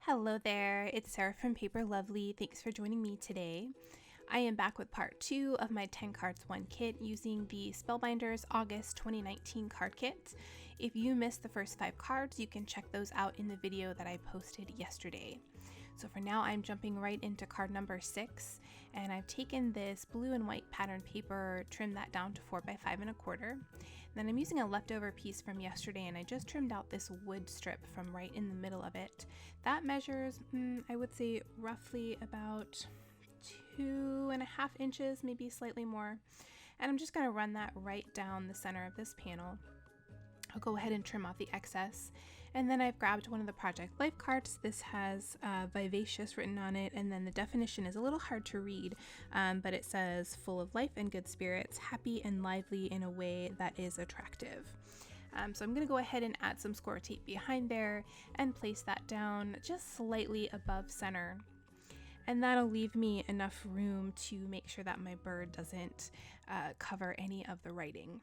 Hello there, it's Sarah from Paper Lovely. Thanks for joining me today. I am back with part 2 of my 10 cards 1 kit using the Spellbinders August 2019 card kit. If you missed the first 5 cards, you can check those out in the video that I posted yesterday. So for now, I'm jumping right into card number 6, and I've taken this blue and white pattern paper, trimmed that down to 4 by 5 1/4. Then I'm using a leftover piece from yesterday, and I just trimmed out this wood strip from right in the middle of it. That measures, I would say, roughly about 2.5 inches, maybe slightly more. And I'm just going to run that right down the center of this panel. I'll go ahead and trim off the excess. And then I've grabbed one of the Project Life cards. This has Vivacious written on it, and then the definition is a little hard to read, but it says, full of life and good spirits, happy and lively in a way that is attractive. So I'm going to go ahead and add some Scor-Tape behind there and place that down just slightly above center. And that'll leave me enough room to make sure that my bird doesn't cover any of the writing.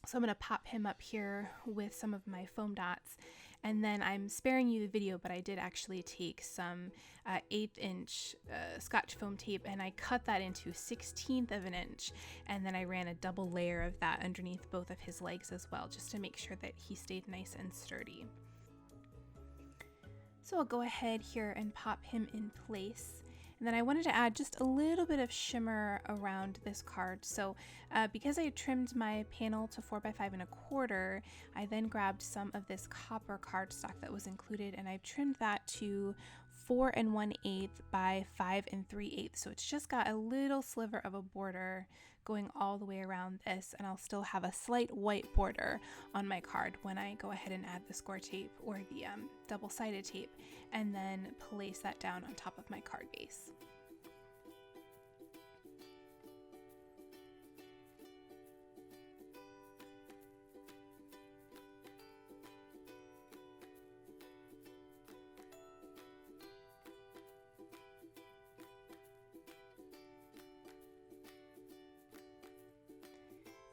So I'm going to pop him up here with some of my foam dots, and then I'm sparing you the video, but I did actually take some 1/8" Scotch foam tape, and I cut that into 1/16 of an inch, and then I ran a double layer of that underneath both of his legs as well, just to make sure that he stayed nice and sturdy. So I'll go ahead here and pop him in place. And then I wanted to add just a little bit of shimmer around this card. So because I trimmed my panel to 4 by 5 1/4, I then grabbed some of this copper cardstock that was included, and I've trimmed that to 4 1/8 by 5 3/8. So it's just got a little sliver of a border going all the way around this, and I'll still have a slight white border on my card when I go ahead and add the Scor-Tape or the double-sided tape, and then place that down on top of my card base.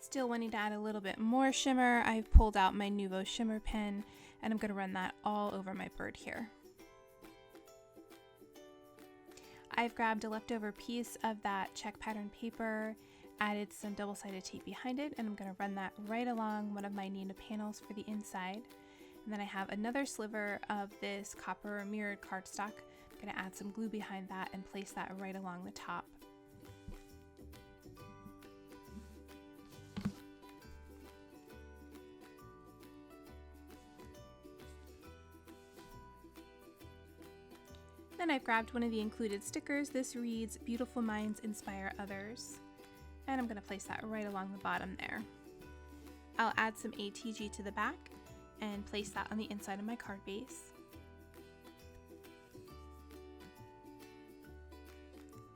Still wanting to add a little bit more shimmer, I've pulled out my Nuvo shimmer pen, and I'm going to run that all over my bird here. I've grabbed a leftover piece of that check pattern paper, added some double-sided tape behind it, and I'm going to run that right along one of my Nina panels for the inside. And then I have another sliver of this copper mirrored cardstock. I'm going to add some glue behind that and place that right along the top. Then I've grabbed one of the included stickers. This reads, "Beautiful minds inspire others." And I'm going to place that right along the bottom there. I'll add some ATG to the back and place that on the inside of my card base.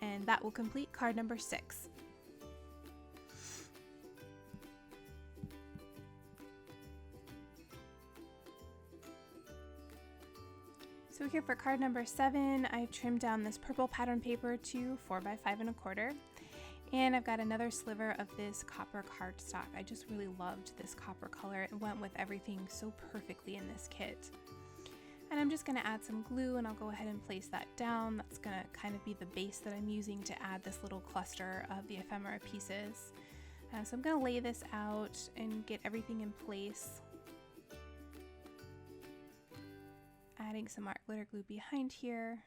And that will complete card number 6. So here for card number 7, I've trimmed down this purple pattern paper to 4 by 5 1/4, and I've got another sliver of this copper cardstock. I just really loved this copper color. It went with everything so perfectly in this kit. And I'm just going to add some glue, and I'll go ahead and place that down. That's going to kind of be the base that I'm using to add this little cluster of the ephemera pieces. So I'm going to lay this out and get everything in place. Adding some art glitter glue behind here.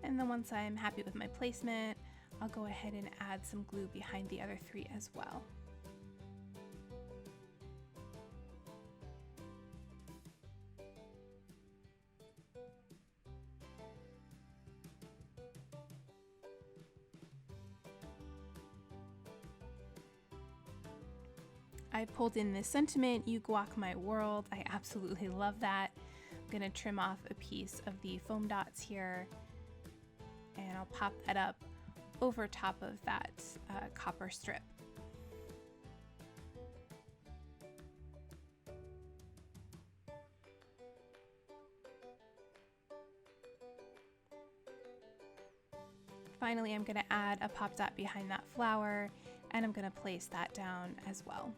And then once I'm happy with my placement, I'll go ahead and add some glue behind the other 3 as well. I pulled in this sentiment, "You guac my world." I absolutely love that. I'm going to trim off a piece of the foam dots here, and I'll pop that up over top of that copper strip. finally I'm going to add a pop dot behind that flower, and I'm going to place that down as well.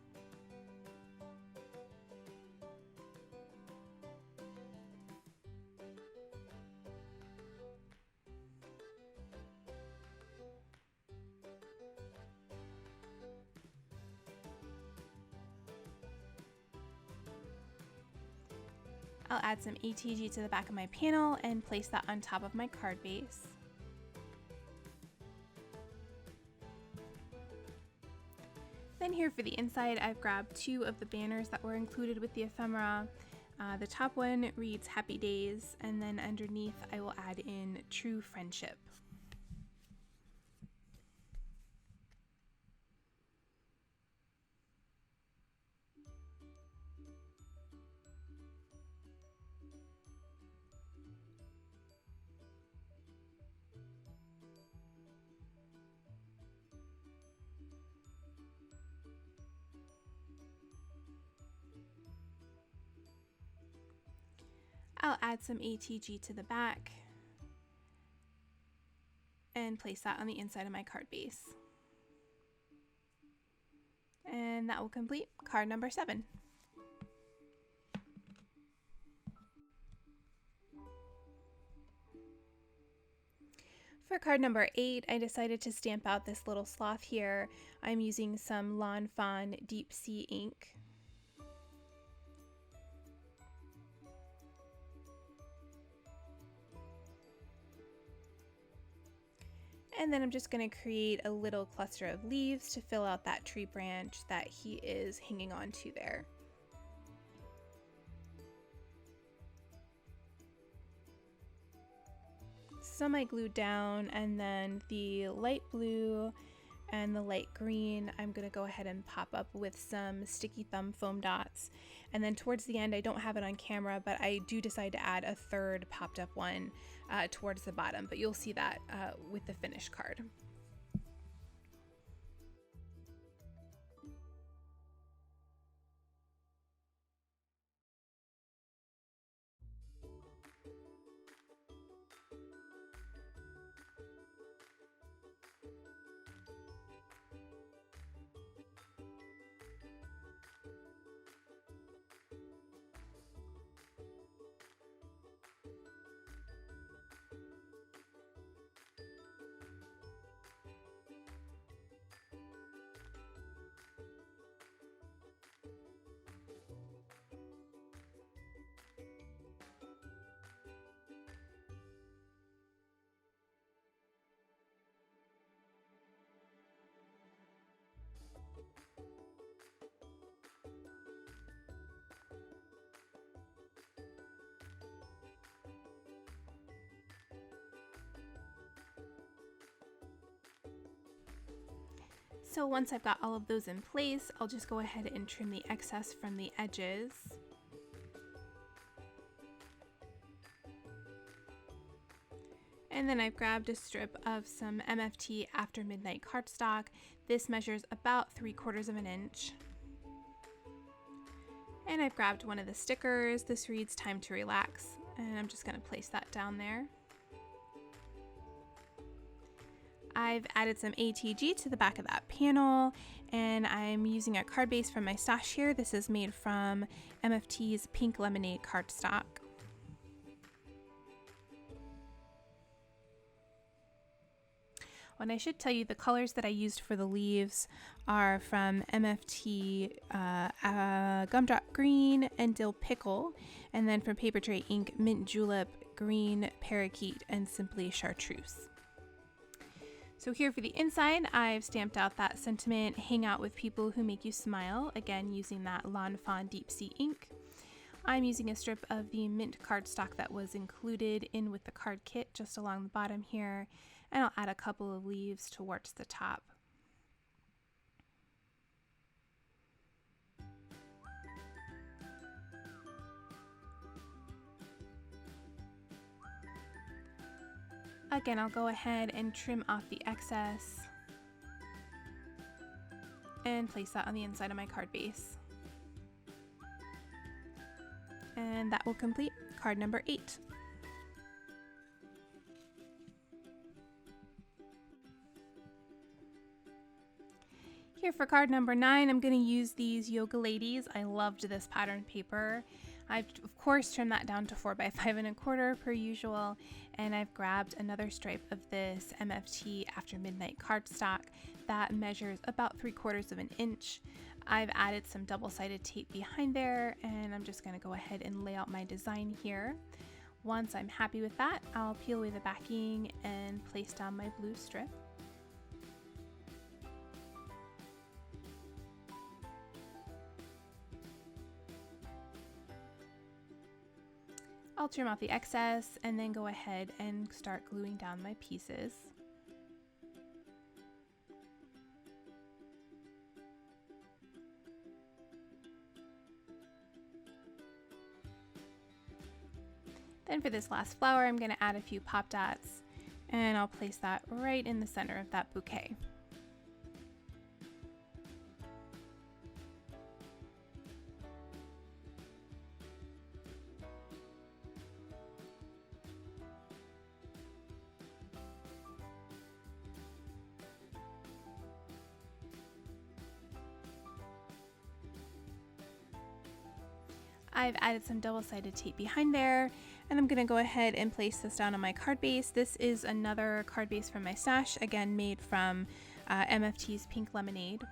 I'll add some ATG to the back of my panel and place that on top of my card base. Then here for the inside, I've grabbed 2 of the banners that were included with the ephemera. The top one reads Happy Days, and then underneath I will add in True Friendship. I'll add some ATG to the back and place that on the inside of my card base. And that will complete card number 7. For card number 8, I decided to stamp out this little sloth here. I'm using some Lawn Fawn Deep Sea ink. And then I'm just going to create a little cluster of leaves to fill out that tree branch that he is hanging on to there. Some I glued down, and then the light blue and the light green I'm going to go ahead and pop up with some sticky thumb foam dots. And then towards the end, I don't have it on camera, but I do decide to add a 3rd popped up one towards the bottom, but you'll see that with the finished card. So once I've got all of those in place, I'll just go ahead and trim the excess from the edges. And then I've grabbed a strip of some MFT After Midnight cardstock. This measures about 3/4 of an inch. And I've grabbed one of the stickers. This reads Time to Relax, and I'm just going to place that down there. I've added some ATG to the back of that panel, and I'm using a card base from my stash here. This is made from MFT's Pink Lemonade cardstock. And I should tell you the colors that I used for the leaves are from MFT Gumdrop Green and Dill Pickle, and then from Paper Tray Ink, Mint Julep, Green Parakeet, and Simply Chartreuse. So here for the inside, I've stamped out that sentiment, hang out with people who make you smile, again using that Lawn Fawn Deep Sea ink. I'm using a strip of the mint cardstock that was included in with the card kit just along the bottom here, and I'll add a couple of leaves towards the top. Again, I'll go ahead and trim off the excess and place that on the inside of my card base. And that will complete card number 8. Here for card number 9, I'm going to use these Yoga Ladies. I loved this pattern paper. I've of course trimmed that down to 4x5¼ per usual, and I've grabbed another stripe of this MFT After Midnight cardstock that measures about 3/4 of an inch. I've added some double-sided tape behind there, and I'm just going to go ahead and lay out my design here. Once I'm happy with that, I'll peel away the backing and place down my blue strip. I'll trim off the excess and then go ahead and start gluing down my pieces. Then for this last flower, I'm going to add a few pop dots, and I'll place that right in the center of that bouquet. I've added some double-sided tape behind there, and I'm going to go ahead and place this down on my card base. This is another card base from my stash, again made from MFT's Pink Lemonade.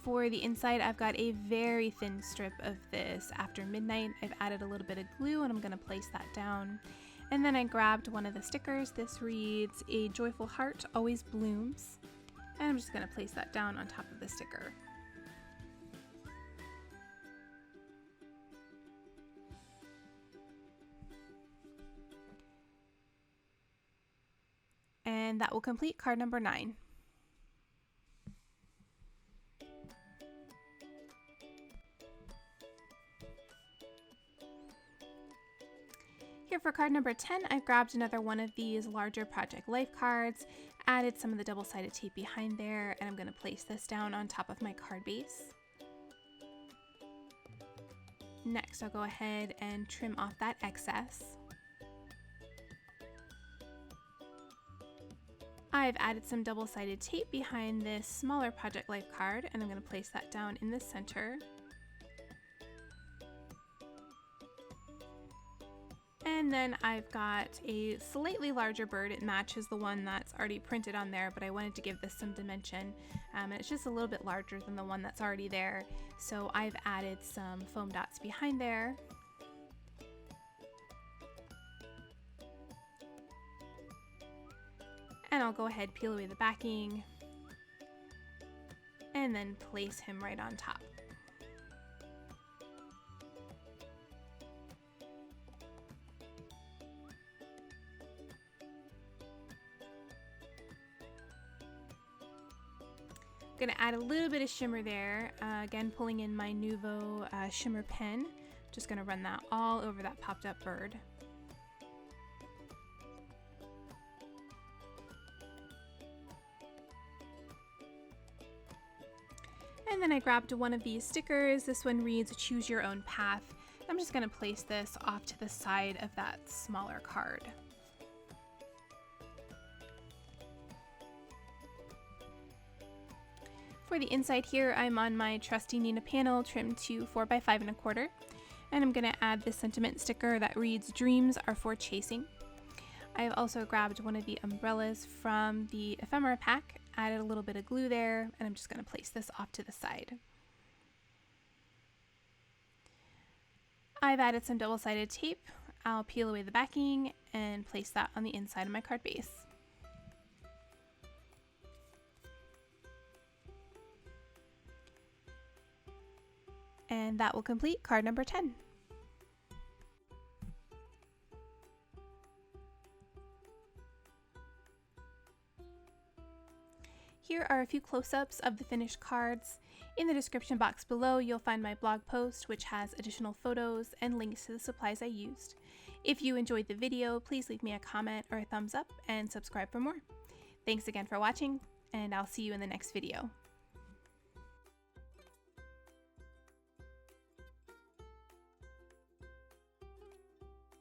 For the inside, I've got a very thin strip of this After Midnight. I've added a little bit of glue, and I'm going to place that down. And then I grabbed one of the stickers. This reads, "A joyful heart always blooms." And I'm just going to place that down on top of the sticker. And that will complete card number 9. Here for card number 10, I grabbed another one of these larger Project Life cards, added some of the double-sided tape behind there, and I'm going to place this down on top of my card base. Next, I'll go ahead and trim off that excess. I've added some double-sided tape behind this smaller Project Life card, and I'm going to place that down in the center. And then I've got a slightly larger bird. It matches the one that's already printed on there, but I wanted to give this some dimension. And it's just a little bit larger than the one that's already there. So I've added some foam dots behind there. And I'll go ahead, peel away the backing, and then place him right on top. I'm going to add a little bit of shimmer there, again pulling in my Nuvo shimmer pen. Just going to run that all over that popped up bird. And then I grabbed one of these stickers. This one reads, "Choose your own path." I'm just going to place this off to the side of that smaller card. For the inside here, I'm on my trusty Nina panel trimmed to 4x5¼ and I'm going to add this sentiment sticker that reads, "Dreams are for chasing." I've also grabbed one of the umbrellas from the ephemera pack, added a little bit of glue there, and I'm just going to place this off to the side. I've added some double-sided tape. I'll peel away the backing and place that on the inside of my card base. And that will complete card number 10. Here are a few close-ups of the finished cards. In the description box below, you'll find my blog post, which has additional photos and links to the supplies I used. If you enjoyed the video, please leave me a comment or a thumbs up and subscribe for more. Thanks again for watching, and I'll see you in the next video.